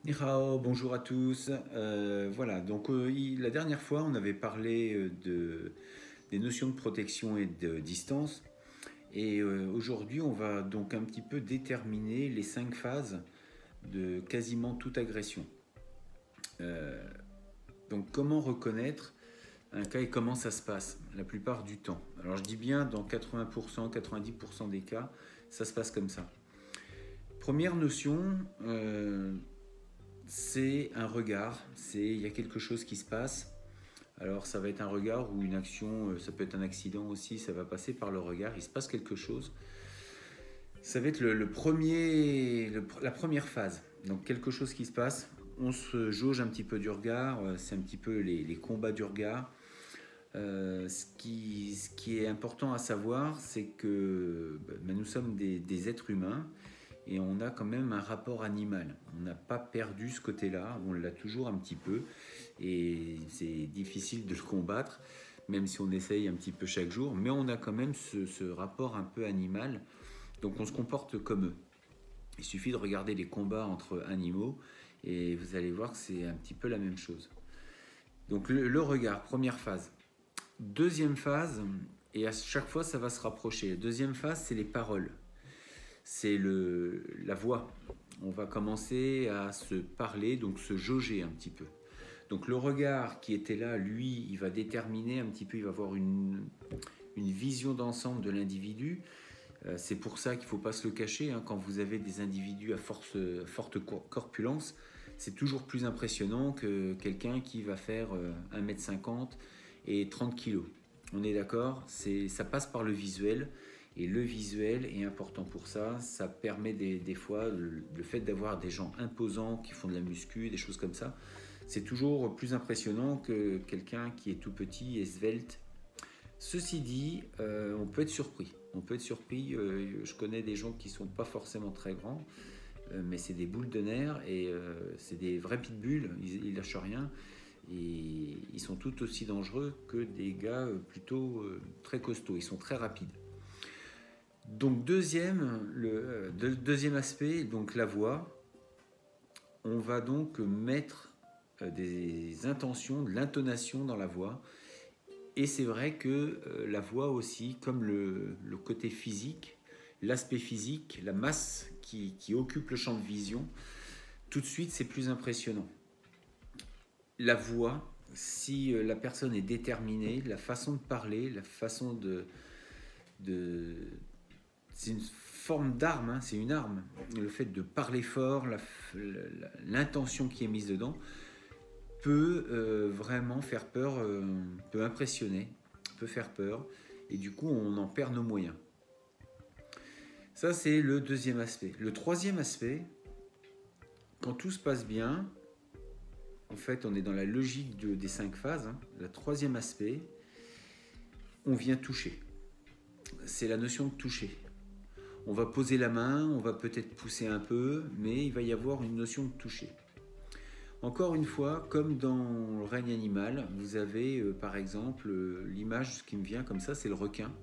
Ni hao, bonjour à tous. Voilà, donc la dernière fois, on avait parlé des notions de protection et de distance. Et aujourd'hui, on va donc un petit peu déterminer les 5 phases de quasiment toute agression. Euh, donc, comment reconnaître un cas et comment ça se passe la plupart du temps? Alors, je dis bien dans 80%, 90% des cas, ça se passe comme ça. Première notion, c'est un regard, il y a quelque chose qui se passe. Alors ça va être un regard ou une action, ça peut être un accident aussi, ça va passer par le regard, il se passe quelque chose. Ça va être la première phase. Donc quelque chose qui se passe, on se jauge un petit peu du regard, c'est un petit peu les combats du regard. Ce qui est important à savoir, c'est que nous sommes des êtres humains et on a quand même un rapport animal. On n'a pas perdu ce côté-là, on l'a toujours un petit peu et c'est difficile de le combattre, même si on essaye un petit peu chaque jour, mais on a quand même ce rapport un peu animal, donc on se comporte comme eux. Il suffit de regarder les combats entre animaux et vous allez voir que c'est un petit peu la même chose. Donc le regard, première phase. Deuxième phase, et à chaque fois ça va se rapprocher. Deuxième phase, c'est les paroles. C'est la voix. On va commencer à se parler, donc se jauger un petit peu. Donc le regard qui était là, lui, il va déterminer un petit peu, il va avoir une vision d'ensemble de l'individu. C'est pour ça qu'il ne faut pas se le cacher, hein, quand vous avez des individus à forte corpulence, c'est toujours plus impressionnant que quelqu'un qui va faire 1,50 m et 30 kg. On est d'accord, ça passe par le visuel. Et le visuel est important pour ça. Ça permet des fois, le fait d'avoir des gens imposants qui font de la muscu, des choses comme ça, c'est toujours plus impressionnant que quelqu'un qui est tout petit et svelte. Ceci dit, on peut être surpris. On peut être surpris. Je connais des gens qui ne sont pas forcément très grands, mais c'est des boules de nerfs et c'est des vrais pitbulls. Ils ne lâchent rien. Et ils sont tout aussi dangereux que des gars plutôt très costauds. Ils sont très rapides. Donc deuxième aspect, donc la voix. On va donc mettre des intentions, de l'intonation dans la voix. Et c'est vrai que la voix aussi, comme le côté physique, l'aspect physique, la masse qui occupe le champ de vision, tout de suite c'est plus impressionnant. La voix, si la personne est déterminée, la façon de parler, la façon de c'est une forme d'arme, hein, c'est une arme. Le fait de parler fort, l'intention qui est mise dedans peut vraiment faire peur, peut impressionner, peut faire peur, et du coup on en perd nos moyens. Ça c'est le deuxième aspect. Le troisième aspect, quand tout se passe bien, en fait on est dans la logique des 5 phases, hein. Le troisième aspect, on vient toucher. C'est la notion de toucher. On va poser la main, on va peut-être pousser un peu, mais il va y avoir une notion de toucher. Encore une fois, comme dans le règne animal, vous avez par exemple l'image qui me vient comme ça, c'est le requin.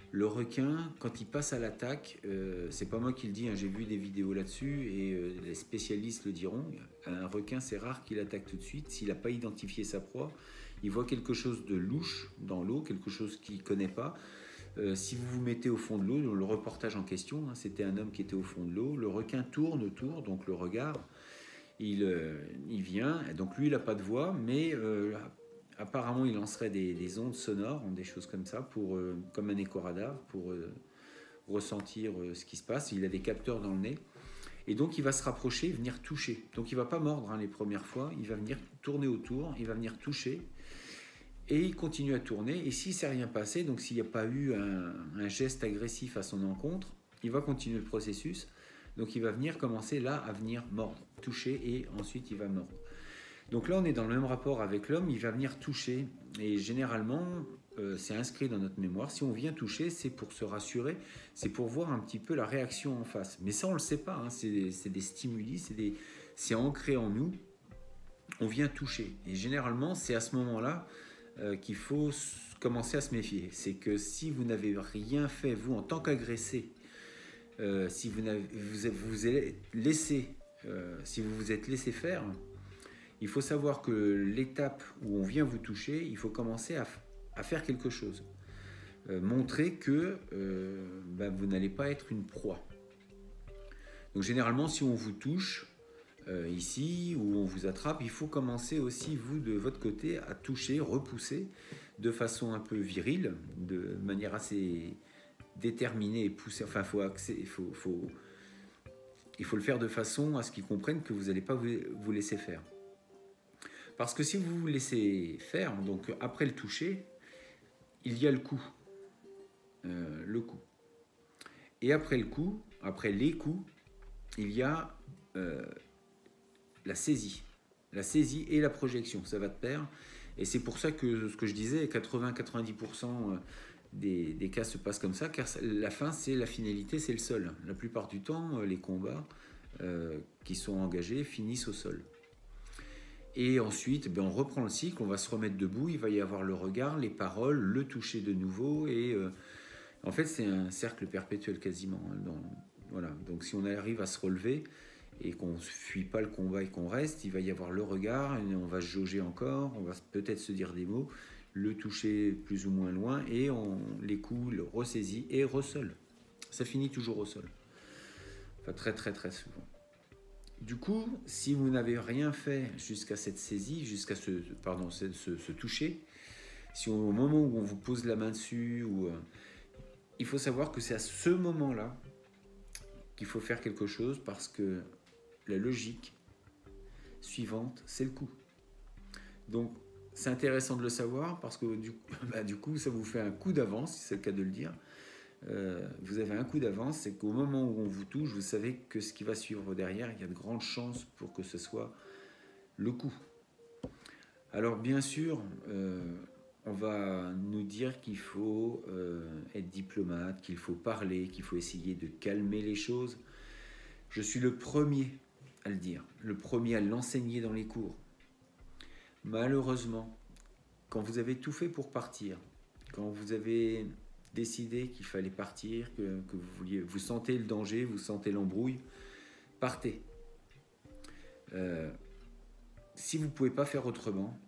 Le requin, quand il passe à l'attaque, c'est pas moi qui le dis, hein, j'ai vu des vidéos là-dessus et les spécialistes le diront. Un requin, c'est rare qu'il attaque tout de suite. S'il n'a pas identifié sa proie, il voit quelque chose de louche dans l'eau, quelque chose qu'il ne connaît pas. Si vous vous mettez au fond de l'eau, le reportage en question, hein, c'était un homme qui était au fond de l'eau, le requin tourne autour, donc le regard, il vient, donc lui il n'a pas de voix, mais apparemment il lancerait des ondes sonores, des choses comme ça, comme un écho-radar, pour ressentir ce qui se passe. Il a des capteurs dans le nez, et donc il va se rapprocher, venir toucher. Donc il ne va pas mordre, hein, les premières fois, il va venir tourner autour, il va venir toucher, et il continue à tourner, et s'il ne s'est rien passé, donc s'il n'y a pas eu un geste agressif à son encontre, il va continuer le processus, donc il va venir commencer là à venir mordre, toucher, et ensuite il va mordre. Donc là on est dans le même rapport avec l'homme, il va venir toucher, et généralement c'est inscrit dans notre mémoire, si on vient toucher, c'est pour se rassurer, c'est pour voir un petit peu la réaction en face, mais ça on ne le sait pas, hein, c'est des stimuli, c'est ancré en nous, on vient toucher, et généralement c'est à ce moment-là qu'il faut commencer à se méfier. C'est que si vous n'avez rien fait, vous, en tant qu'agressé, si vous allez laisser si vous vous êtes laissé faire, il faut savoir que l'étape où on vient vous toucher, il faut commencer à faire quelque chose. Montrer que vous n'allez pas être une proie. Donc généralement, si on vous touche ici, ou on vous attrape, il faut commencer aussi, vous, de votre côté, à toucher, repousser de façon un peu virile, de manière assez déterminée et poussée. Enfin, il faut le faire de façon à ce qu'ils comprennent que vous n'allez pas vous laisser faire. Parce que si vous vous laissez faire, donc après le toucher, il y a le coup. Et après le coup, après les coups, il y a la saisie et la projection, ça va de pair. Et c'est pour ça que ce que je disais, 80-90% des cas se passent comme ça, car la fin, c'est la finalité, c'est le sol. La plupart du temps, les combats qui sont engagés finissent au sol. Et ensuite, on reprend le cycle, on va se remettre debout, il va y avoir le regard, les paroles, le toucher de nouveau, et en fait, c'est un cercle perpétuel quasiment. Voilà. Donc si on arrive à se relever et qu'on ne fuit pas le combat et qu'on reste, il va y avoir le regard, et on va se jauger encore, on va peut-être se dire des mots, le toucher plus ou moins loin, et les coups le ressaisit et re-sol. Ça finit toujours au sol. Enfin, très très très souvent. Du coup, si vous n'avez rien fait jusqu'à cette saisie, jusqu'à ce toucher, si au moment où on vous pose la main dessus, il faut savoir que c'est à ce moment-là qu'il faut faire quelque chose, parce que la logique suivante, c'est le coup. Donc, c'est intéressant de le savoir, parce que du coup, ça vous fait un coup d'avance, si c'est le cas de le dire. Vous avez un coup d'avance, c'est qu'au moment où on vous touche, vous savez que ce qui va suivre derrière, il y a de grandes chances pour que ce soit le coup. Alors bien sûr, on va nous dire qu'il faut être diplomate, qu'il faut parler, qu'il faut essayer de calmer les choses. Je suis le premier à le dire, le premier à l'enseigner dans les cours. Malheureusement, quand vous avez tout fait pour partir, quand vous avez décidé qu'il fallait partir, que vous sentez le danger, vous sentez l'embrouille, partez. Si vous ne pouvez pas faire autrement,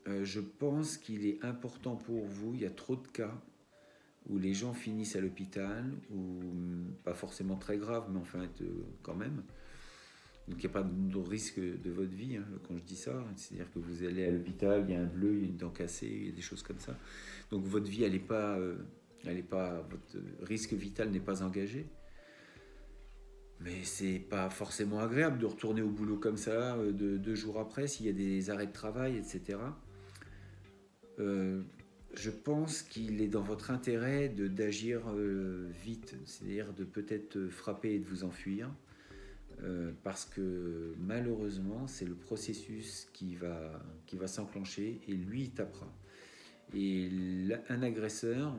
je pense qu'il est important pour vous, il y a trop de cas où les gens finissent à l'hôpital, ou pas forcément très grave, mais enfin quand même. Donc il n'y a pas de risque de votre vie quand je dis ça. C'est-à-dire que vous allez à l'hôpital, il y a un bleu, il y a une dent cassée, il y a des choses comme ça. Donc votre vie, votre risque vital n'est pas engagé. Mais c'est pas forcément agréable de retourner au boulot comme ça, 2 jours après, s'il y a des arrêts de travail, etc. Je pense qu'il est dans votre intérêt d'agir vite, c'est-à-dire de peut-être frapper et de vous enfuir. Parce que malheureusement, c'est le processus qui va s'enclencher, et lui, il tapera. Et un agresseur,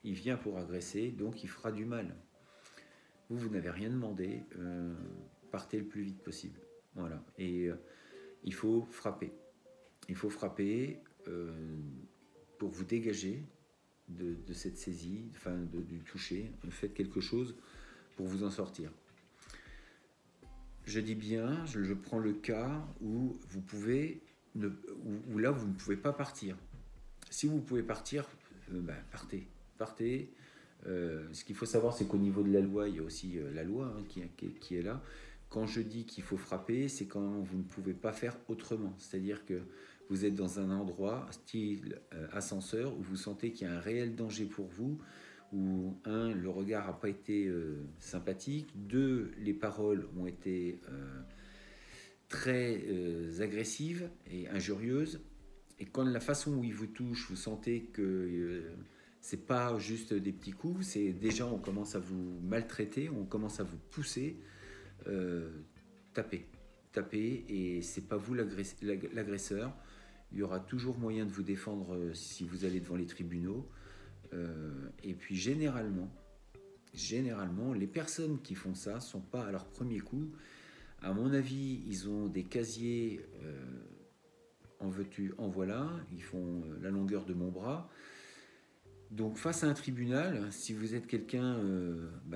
il vient pour agresser, donc il fera du mal. Vous n'avez rien demandé, partez le plus vite possible. Voilà. Et il faut frapper. Il faut frapper pour vous dégager de cette saisie, du toucher. Faites quelque chose pour vous en sortir. Je dis bien, je prends le cas où où là vous ne pouvez pas partir. Si vous pouvez partir, partez. Partez. Ce qu'il faut savoir, c'est qu'au niveau de la loi, il y a aussi la loi qui est là. Quand je dis qu'il faut frapper, c'est quand vous ne pouvez pas faire autrement. C'est-à-dire que vous êtes dans un endroit, style ascenseur, où vous sentez qu'il y a un réel danger pour vous, où le regard n'a pas été sympathique, 2, les paroles ont été très agressives et injurieuses, et quand la façon où il vous touche, vous sentez que c'est pas juste des petits coups, c'est déjà on commence à vous maltraiter, on commence à vous pousser, tapez, et c'est pas vous l'agresseur. Il y aura toujours moyen de vous défendre si vous allez devant les tribunaux. Et puis généralement, les personnes qui font ça sont pas à leur premier coup. À mon avis, ils ont des casiers en veux-tu, en voilà. Ils font la longueur de mon bras. Donc face à un tribunal, si vous êtes quelqu'un,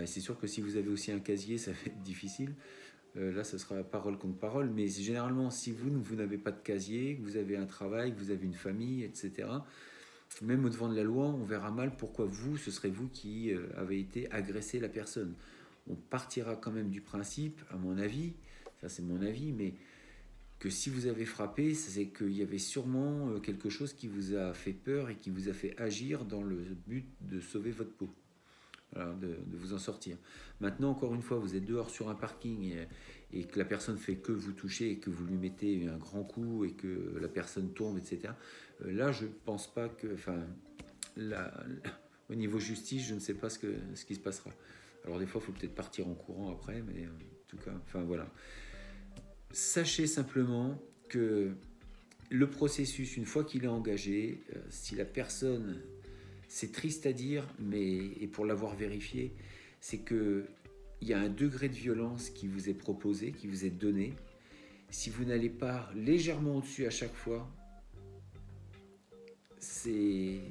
c'est sûr que si vous avez aussi un casier, ça va être difficile. Là, ce sera parole contre parole, mais généralement, si vous n'avez pas de casier, que vous avez un travail, que vous avez une famille, etc., même au devant de la loi, on verra mal pourquoi ce serait vous qui avez été agressé la personne. On partira quand même du principe, à mon avis, ça c'est mon avis, mais que si vous avez frappé, c'est qu'il y avait sûrement quelque chose qui vous a fait peur et qui vous a fait agir dans le but de sauver votre peau. Voilà, de vous en sortir. Maintenant, encore une fois, vous êtes dehors sur un parking et que la personne fait que vous toucher et que vous lui mettez un grand coup et que la personne tombe, etc. Là, je pense pas que... Enfin, au niveau justice, je ne sais pas ce qui se passera. Alors des fois, il faut peut-être partir en courant après, mais en tout cas, enfin voilà. Sachez simplement que le processus, une fois qu'il est engagé, si la personne... C'est triste à dire, mais et pour l'avoir vérifié, c'est qu'il y a un degré de violence qui vous est proposé, qui vous est donné. Si vous n'allez pas légèrement au-dessus à chaque fois, si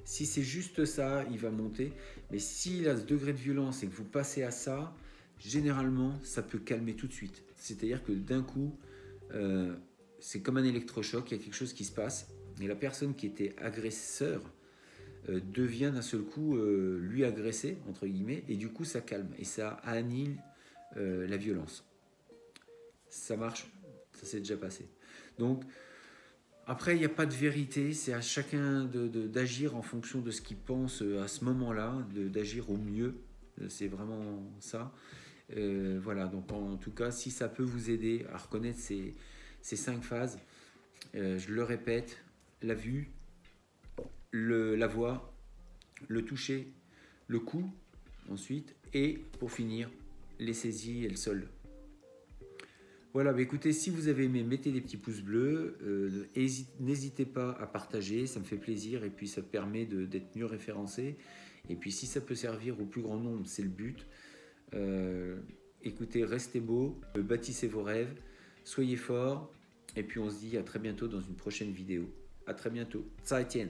c'est juste ça, il va monter. Mais s'il a ce degré de violence et que vous passez à ça, généralement, ça peut calmer tout de suite. C'est-à-dire que d'un coup, c'est comme un électrochoc, il y a quelque chose qui se passe. Et la personne qui était agresseur devient d'un seul coup lui agressé, entre guillemets, et du coup ça calme, et ça annihile la violence. Ça marche, ça s'est déjà passé. Donc, après, il n'y a pas de vérité, c'est à chacun d'agir en fonction de ce qu'il pense à ce moment-là, d'agir au mieux, c'est vraiment ça. Voilà, donc en tout cas, si ça peut vous aider à reconnaître ces 5 phases, je le répète, la vue, la voix, le toucher, le coup ensuite, et pour finir, les saisies et le sol. Voilà, bah écoutez, si vous avez aimé, mettez des petits pouces bleus, n'hésitez pas à partager, ça me fait plaisir, et puis ça permet d'être mieux référencé, et puis si ça peut servir au plus grand nombre, c'est le but. Écoutez, restez beaux, bâtissez vos rêves, soyez forts, et puis on se dit à très bientôt dans une prochaine vidéo. À très bientôt. Zaijian.